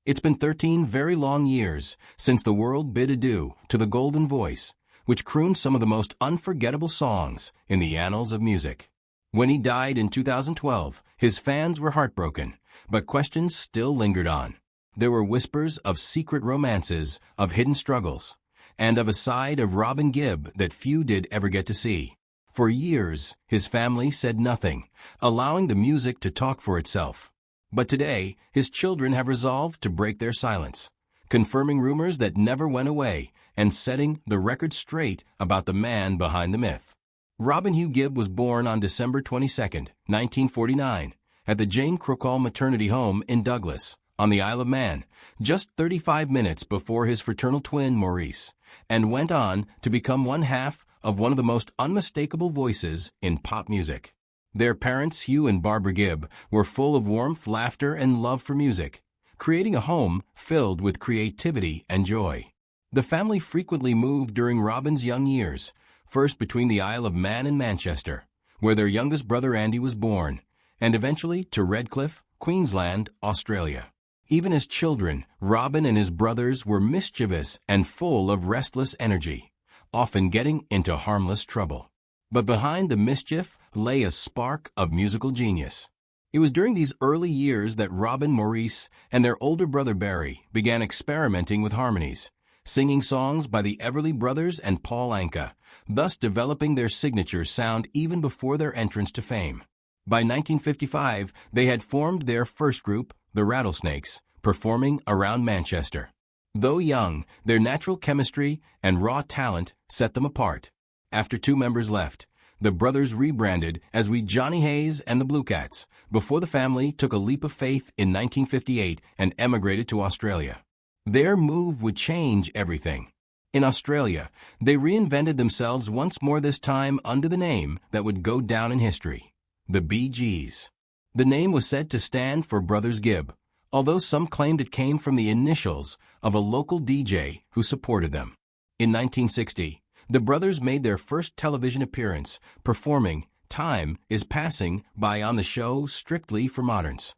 It's been 13 very long years since the world bid adieu to the golden voice, which crooned some of the most unforgettable songs in the annals of music. When he died in 2012, his fans were heartbroken, but questions still lingered on. There were whispers of secret romances, of hidden struggles, and of a side of Robin Gibb that few did ever get to see. For years, his family said nothing, allowing the music to talk for itself. But today, his children have resolved to break their silence, confirming rumors that never went away and setting the record straight about the man behind the myth. Robin Hugh Gibb was born on December 22, 1949, at the Jane Crookall Maternity Home in Douglas, on the Isle of Man, just 35 minutes before his fraternal twin Maurice, and went on to become one half of one of the most unmistakable voices in pop music. Their parents, Hugh and Barbara Gibb, were full of warmth, laughter, and love for music, creating a home filled with creativity and joy. The family frequently moved during Robin's young years, first between the Isle of Man and Manchester, where their youngest brother Andy was born, and eventually to Redcliffe, Queensland, Australia. Even as children, Robin and his brothers were mischievous and full of restless energy, often getting into harmless trouble. But behind the mischief lay a spark of musical genius. It was during these early years that Robin, Maurice, and their older brother Barry began experimenting with harmonies, singing songs by the Everly Brothers and Paul Anka, thus developing their signature sound even before their entrance to fame. By 1955, they had formed their first group, the Rattlesnakes, performing around Manchester. Though young, their natural chemistry and raw talent set them apart. After two members left, the brothers rebranded as We Johnny Hayes and the Blue Cats, before the family took a leap of faith in 1958 and emigrated to Australia. Their move would change everything. In Australia, they reinvented themselves once more, this time under the name that would go down in history, the Bee Gees. The name was said to stand for Brothers Gibb, although some claimed it came from the initials of a local DJ who supported them. In 1960, the brothers made their first television appearance, performing Time is Passing By on the show Strictly for Moderns.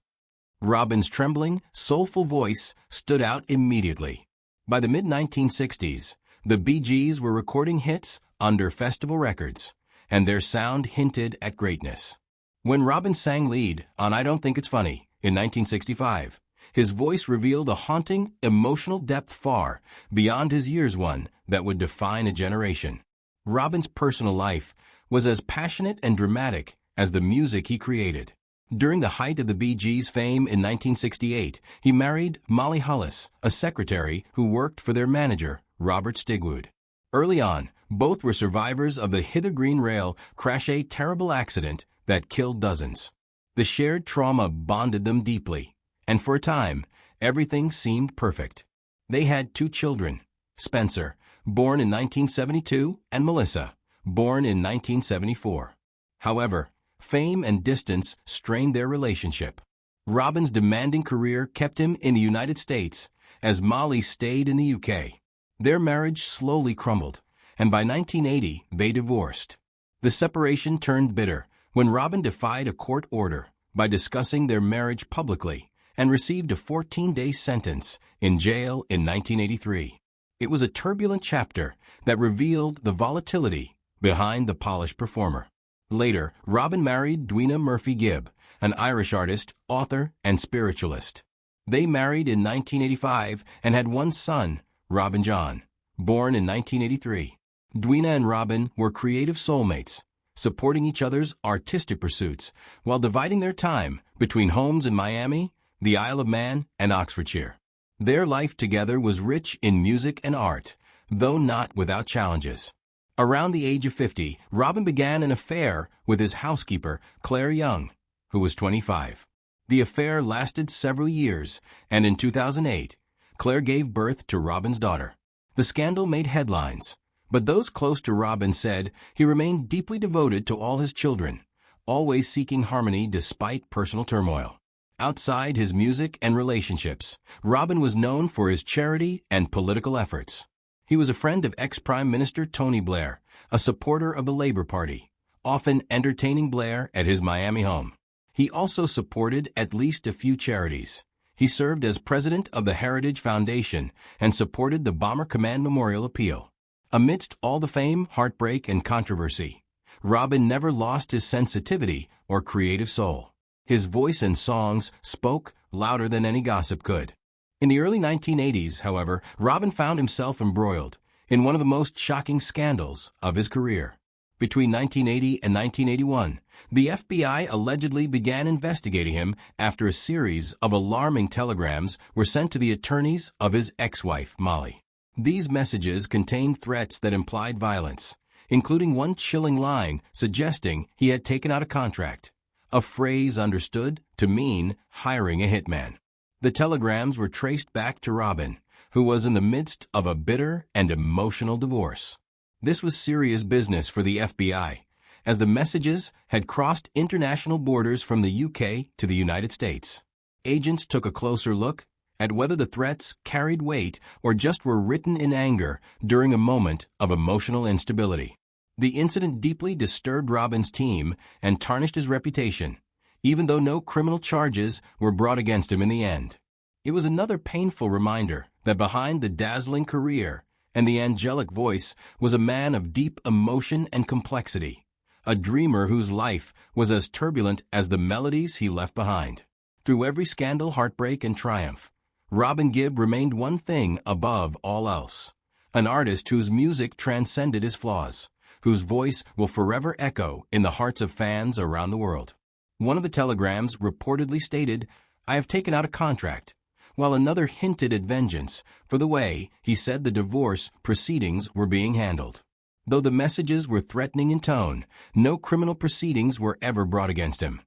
Robin's trembling, soulful voice stood out immediately. By the mid-1960s, the Bee Gees were recording hits under Festival Records, and their sound hinted at greatness. When Robin sang lead on I Don't Think It's Funny in 1965, his voice revealed a haunting, emotional depth far beyond his years, one that would define a generation. Robin's personal life was as passionate and dramatic as the music he created. During the height of the Bee Gees' fame in 1968, he married Molly Hullis, a secretary who worked for their manager, Robert Stigwood. Early on, both were survivors of the Hither Green Rail crash, a terrible accident that killed dozens. The shared trauma bonded them deeply, and for a time, everything seemed perfect. They had two children, Spencer, born in 1972, and Melissa, born in 1974. However, fame and distance strained their relationship. Robin's demanding career kept him in the United States, as Molly stayed in the UK. Their marriage slowly crumbled, and by 1980, they divorced. The separation turned bitter when Robin defied a court order by discussing their marriage publicly and received a 14-day sentence in jail in 1983. It was a turbulent chapter that revealed the volatility behind the polished performer. Later, Robin married Dwina Murphy Gibb, an Irish artist, author, and spiritualist. They married in 1985 and had one son, Robin John, born in 1983. Dwina and Robin were creative soulmates, supporting each other's artistic pursuits while dividing their time between homes in Miami, the Isle of Man, and Oxfordshire. Their life together was rich in music and art, though not without challenges. Around the age of 50, Robin began an affair with his housekeeper, Claire Young, who was 25. The affair lasted several years, and in 2008, Claire gave birth to Robin's daughter. The scandal made headlines, but those close to Robin said he remained deeply devoted to all his children, always seeking harmony despite personal turmoil. Outside his music and relationships, Robin was known for his charity and political efforts. He was a friend of ex-Prime Minister Tony Blair, a supporter of the Labour Party, often entertaining Blair at his Miami home. He also supported at least a few charities. He He served as president of the Heritage Foundation and supported the Bomber Command Memorial Appeal. Amidst all the fame, heartbreak, and controversy, Robin never lost his sensitivity or creative soul. His voice and songs spoke louder than any gossip could. In the early 1980s, however, Robin found himself embroiled in one of the most shocking scandals of his career. Between 1980 and 1981, the FBI allegedly began investigating him after a series of alarming telegrams were sent to the attorneys of his ex-wife, Molly. These messages contained threats that implied violence, including one chilling line suggesting he had taken out a contract, a phrase understood to mean hiring a hitman. The telegrams were traced back to Robin, who was in the midst of a bitter and emotional divorce. This was serious business for the FBI, as the messages had crossed international borders from the UK to the United States. Agents took a closer look at whether the threats carried weight or just were written in anger during a moment of emotional instability. The incident deeply disturbed Robin's team and tarnished his reputation, even though no criminal charges were brought against him in the end. It was another painful reminder that behind the dazzling career and the angelic voice was a man of deep emotion and complexity, a dreamer whose life was as turbulent as the melodies he left behind. Through every scandal, heartbreak, and triumph, Robin Gibb remained one thing above all else: an artist whose music transcended his flaws, whose voice will forever echo in the hearts of fans around the world. One of the telegrams reportedly stated, "I have taken out a contract," while another hinted at vengeance for the way he said the divorce proceedings were being handled. Though the messages were threatening in tone, no criminal proceedings were ever brought against him,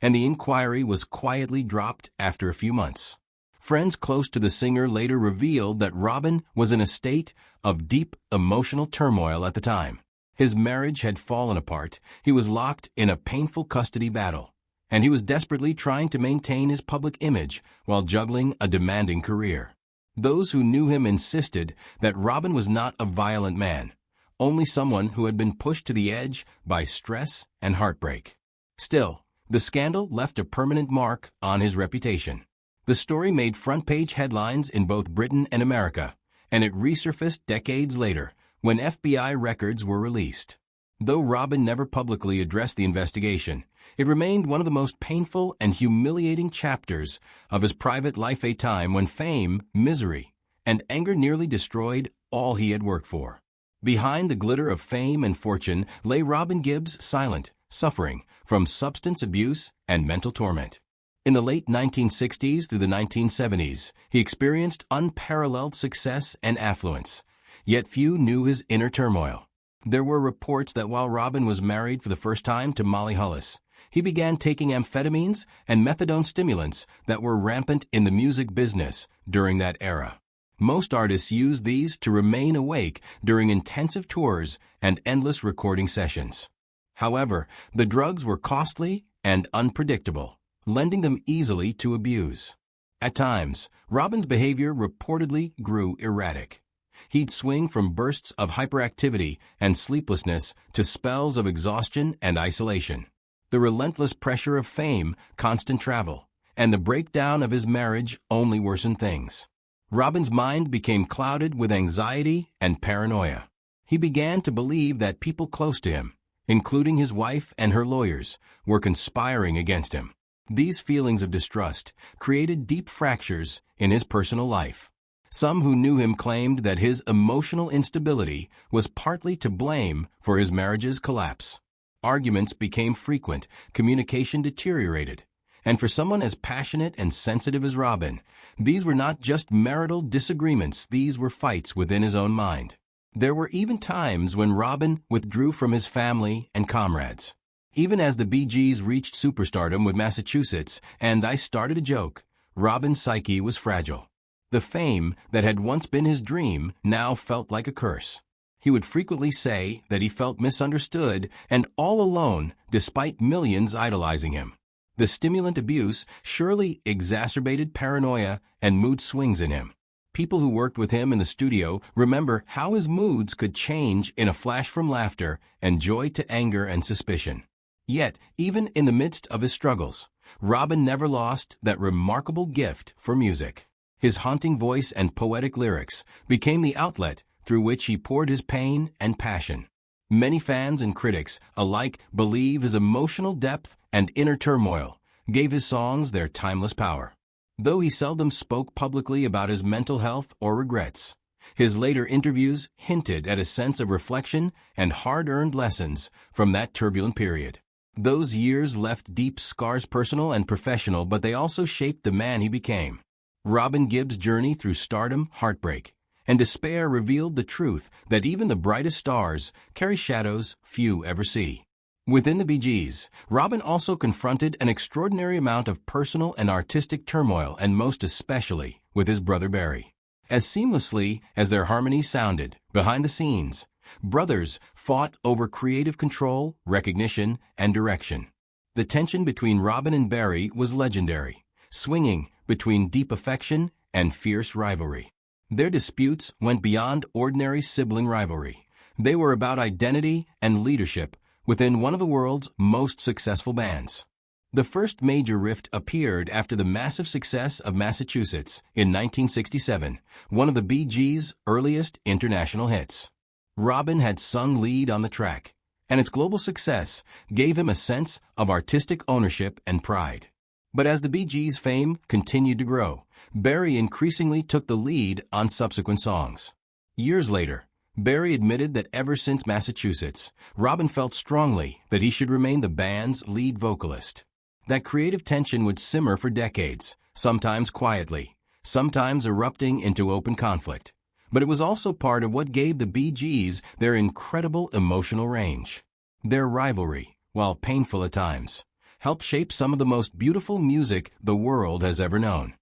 and the inquiry was quietly dropped after a few months. Friends close to the singer later revealed that Robin was in a state of deep emotional turmoil at the time. His marriage had fallen apart, he was locked in a painful custody battle, and he was desperately trying to maintain his public image while juggling a demanding career. Those who knew him insisted that Robin was not a violent man, only someone who had been pushed to the edge by stress and heartbreak. Still, the scandal left a permanent mark on his reputation. The story made front-page headlines in both Britain and America, and it resurfaced decades later when FBI records were released. Though Robin never publicly addressed the investigation, it remained one of the most painful and humiliating chapters of his private life, a time when fame, misery, and anger nearly destroyed all he had worked for. Behind the glitter of fame and fortune lay Robin Gibb's silent suffering from substance abuse and mental torment. In the late 1960s through the 1970s, he experienced unparalleled success and affluence, yet few knew his inner turmoil. There were reports that while Robin was married for the first time to Molly Hollis, he began taking amphetamines and methadone stimulants that were rampant in the music business during that era. Most artists used these to remain awake during intensive tours and endless recording sessions. However, the drugs were costly and unpredictable, lending them easily to abuse. At times, Robin's behavior reportedly grew erratic. He'd swing from bursts of hyperactivity and sleeplessness to spells of exhaustion and isolation. The relentless pressure of fame, constant travel, and the breakdown of his marriage only worsened things. Robin's mind became clouded with anxiety and paranoia. He began to believe that people close to him, including his wife and her lawyers, were conspiring against him. These feelings of distrust created deep fractures in his personal life. Some who knew him claimed that his emotional instability was partly to blame for his marriage's collapse. Arguments became frequent, communication deteriorated, and for someone as passionate and sensitive as Robin, these were not just marital disagreements, these were fights within his own mind. There were even times when Robin withdrew from his family and comrades. Even as the Bee Gees reached superstardom with Massachusetts and I Started a Joke, Robin's psyche was fragile. The fame that had once been his dream now felt like a curse. He would frequently say that he felt misunderstood and all alone despite millions idolizing him. The stimulant abuse surely exacerbated paranoia and mood swings in him. People who worked with him in the studio remember how his moods could change in a flash from laughter and joy to anger and suspicion. Yet, even in the midst of his struggles, Robin never lost that remarkable gift for music. His haunting voice and poetic lyrics became the outlet through which he poured his pain and passion. Many fans and critics alike believe his emotional depth and inner turmoil gave his songs their timeless power. Though he seldom spoke publicly about his mental health or regrets, his later interviews hinted at a sense of reflection and hard-earned lessons from that turbulent period. Those years left deep scars, personal and professional, but they also shaped the man he became. Robin Gibb's journey through stardom, heartbreak, and despair revealed the truth that even the brightest stars carry shadows few ever see. Within the Bee Gees, Robin also confronted an extraordinary amount of personal and artistic turmoil, and most especially with his brother Barry. As seamlessly as their harmonies sounded, behind the scenes, brothers fought over creative control, recognition, and direction. The tension between Robin and Barry was legendary, swinging between deep affection and fierce rivalry. Their disputes went beyond ordinary sibling rivalry. They were about identity and leadership within one of the world's most successful bands. The first major rift appeared after the massive success of Massachusetts in 1967, one of the Bee Gees' earliest international hits. Robin had sung lead on the track, and its global success gave him a sense of artistic ownership and pride. But as the Bee Gees' fame continued to grow, Barry increasingly took the lead on subsequent songs. Years later, Barry admitted that ever since Massachusetts, Robin felt strongly that he should remain the band's lead vocalist. That creative tension would simmer for decades, sometimes quietly, sometimes erupting into open conflict. But it was also part of what gave the Bee Gees their incredible emotional range. Their rivalry, while painful at times, helped shape some of the most beautiful music the world has ever known.